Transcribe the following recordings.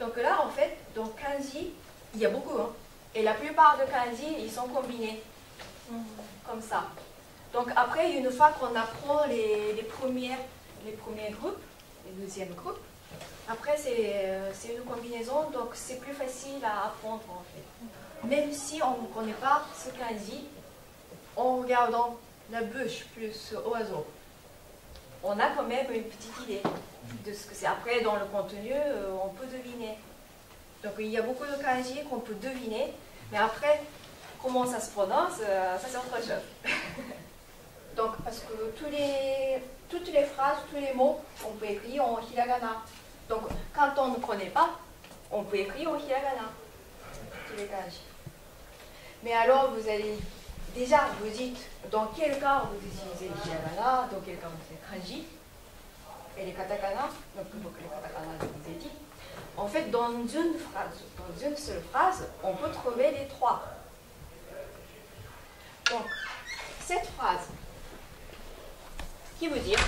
Donc là, en fait, dans kanji, il y a beaucoup, hein. Et la plupart de kanji, ils sont combinés, comme ça. Donc après, une fois qu'on apprend les premiers groupes, les deuxièmes groupes, après c'est une combinaison, donc c'est plus facile à apprendre en fait. Même si on ne connaît pas ce kanji, en regardant la bouche plus oiseau, on a quand même une petite idée de ce que c'est. Après, dans le contenu, on peut deviner. Donc il y a beaucoup de kanji qu'on peut deviner, mais après, comment ça se prononce, ça c'est autre chose. Donc, parce que toutes les phrases, tous les mots, on peut écrire en hiragana. Donc, quand on ne connaît pas, on peut écrire en hiragana, tous les kanji. Mais alors, vous allez, déjà, vous dites, dans quel cas vous utilisez le hiragana, dans quel cas vous utilisez le kanji, et les katakana, donc les katakana, je vous ai dit. En fait, dans une phrase, dans une seule phrase, on peut trouver les trois. Donc, cette phrase, qui veut dire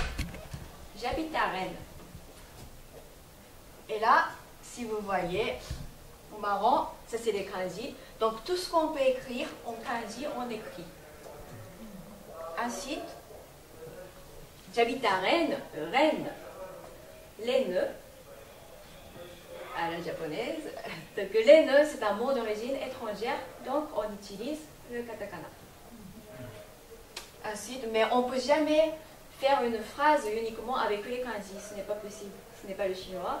j'habite à Rennes. Et là, si vous voyez, au marron, ça c'est les kanji. Donc tout ce qu'on peut écrire en kanji, on écrit. Ensuite, j'habite à Rennes, Rennes, Rennes, à la japonaise. Donc Rennes, c'est un mot d'origine étrangère, donc on utilise le katakana. Ensuite, mais on ne peut jamais faire une phrase uniquement avec les kanji, ce n'est pas possible, ce n'est pas le chinois.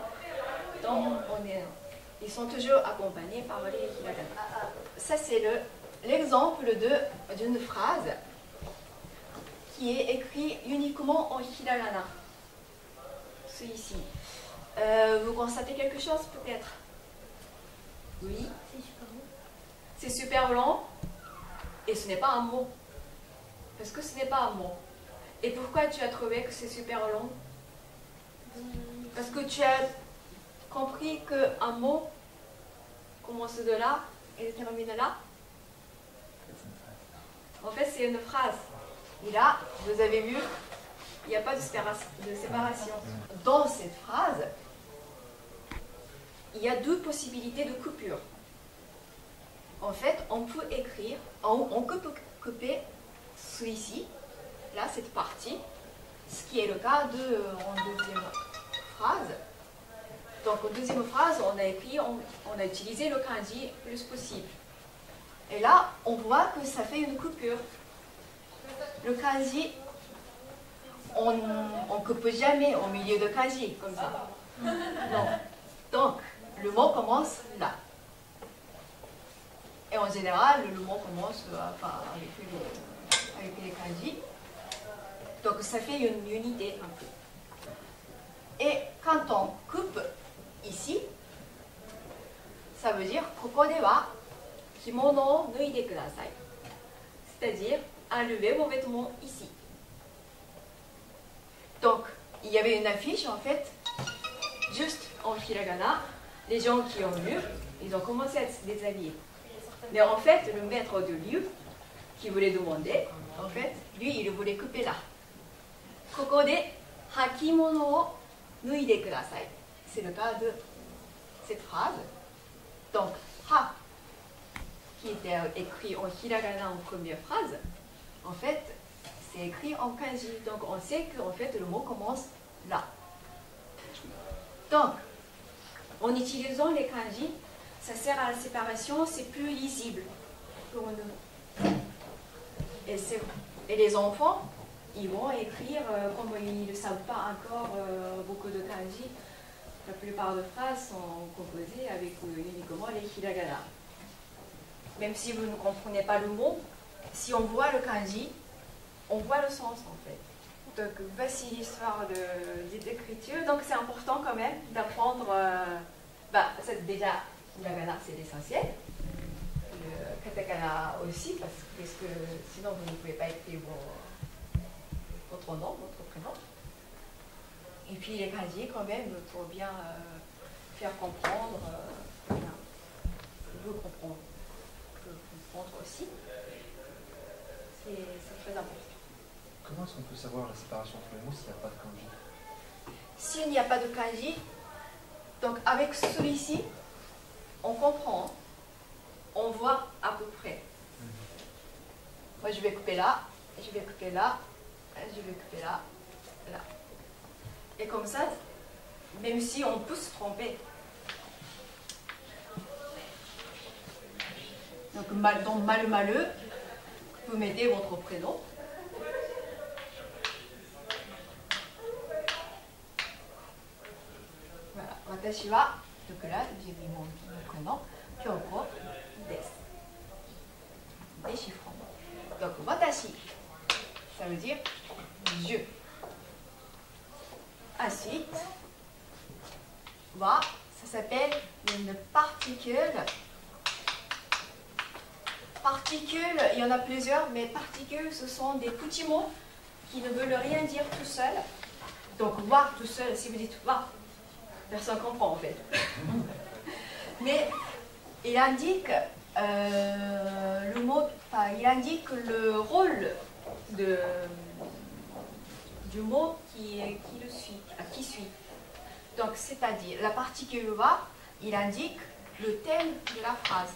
Donc, ils sont toujours accompagnés par les hiragana. Ça, c'est l'exemple d'une phrase qui est écrite uniquement en hiragana. Celui-ci. Vous constatez quelque chose, peut-être? Oui. C'est super long. Et ce n'est pas un mot. Parce que ce n'est pas un mot. Et pourquoi tu as trouvé que c'est super long? Parce que tu as compris qu'un mot commence de là et termine là. En fait, c'est une phrase. Et là, vous avez vu, il n'y a pas de séparation. Dans cette phrase, il y a deux possibilités de coupure. En fait, on peut écrire, on peut couper celui-ci, là, cette partie, ce qui est le cas en deuxième phrase. Donc, en deuxième phrase, on a utilisé le kanji le plus possible. Et là, on voit que ça fait une coupure. Le kanji, on ne coupe jamais au milieu de kanji, comme ça. Non. Donc, le mot commence là. Et en général, le mot commence avec les kanji. Donc, ça fait une unité un peu. Et quand on coupe ici, ça veut dire koko de wa kimono o nuide kudasai. C'est-à-dire, enlevez vos vêtements ici. Donc, il y avait une affiche en fait, juste en hiragana. Les gens qui ont lu, ils ont commencé à se déshabiller. Mais en fait, le maître de lieu qui voulait demander, en fait, lui, il voulait couper là. Koko de hakimono o nuide kudasai. C'est le cas de cette phrase. Donc, ha, qui était écrit en hiragana en première phrase, en fait, c'est écrit en kanji. Donc, on sait qu'en fait, le mot commence là. Donc, en utilisant les kanji, ça sert à la séparation, c'est plus lisible pour nous. Et les enfants, ils vont écrire, comme ils ne savent pas encore beaucoup de kanji, la plupart des phrases sont composées avec uniquement les hiragana. Même si vous ne comprenez pas le mot, si on voit le kanji, on voit le sens en fait. Donc voici l'histoire de l'écriture. Donc c'est important quand même d'apprendre, déjà hiragana c'est l'essentiel, le katakana aussi, parce que sinon vous ne pouvez pas écrire votre nom, votre prénom. Et puis les kanji quand même pour bien faire comprendre, comprendre aussi. C'est très important. Comment est-ce qu'on peut savoir la séparation entre les mots s'il n'y a pas de kanji? S'il n'y a pas de kanji, Donc avec celui-ci, on comprend, on voit à peu près. Moi je vais couper là, je vais couper là, je vais couper là, là. Et comme ça, même si on peut se tromper. Donc dans maleux, vous mettez votre prénom. Voilà, watashi wa, donc là j'ai mis mon prénom, Kyoko desu. Déchiffrons. Donc watashi, ça veut dire je. Ensuite, wa, ça s'appelle une particule. Particules, il y en a plusieurs, mais particules, ce sont des petits mots qui ne veulent rien dire tout seul. Donc, wa tout seul, si vous dites wa, personne ne comprend en fait. Mais il indique le mot, enfin, il indique le rôle du mot qui suit. Donc, c'est-à-dire, la particule wa, il indique le thème de la phrase.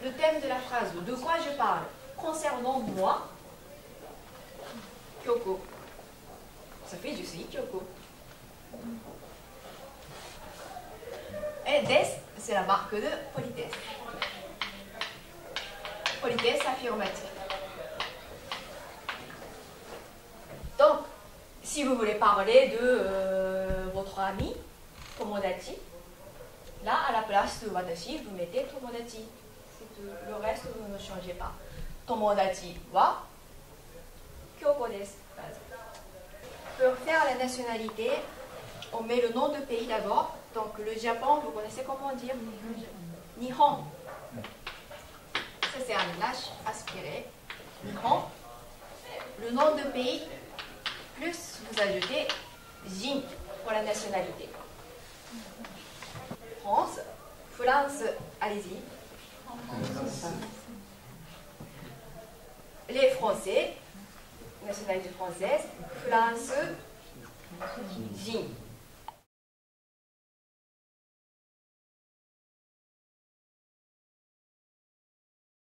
Le thème de la phrase, de quoi je parle? Concernant moi, Kyoko. Ça fait je suis Kyoko. Et des, c'est la marque de politesse. Politesse affirmative. Donc, si vous voulez parler de votre ami, tomodachi, là, à la place de watashi, vous mettez tomodachi. Le reste, vous ne changez pas. Tomodachi wa Kyoko desu. Pour faire la nationalité, on met le nom de pays d'abord. Donc le Japon, vous connaissez comment dire Nihon. Ça c'est un lâche aspiré. Nihon. Le nom de pays, plus vous ajoutez Jin pour la nationalité. France. France, allez-y. Les Français, nationalité française, France, Jin.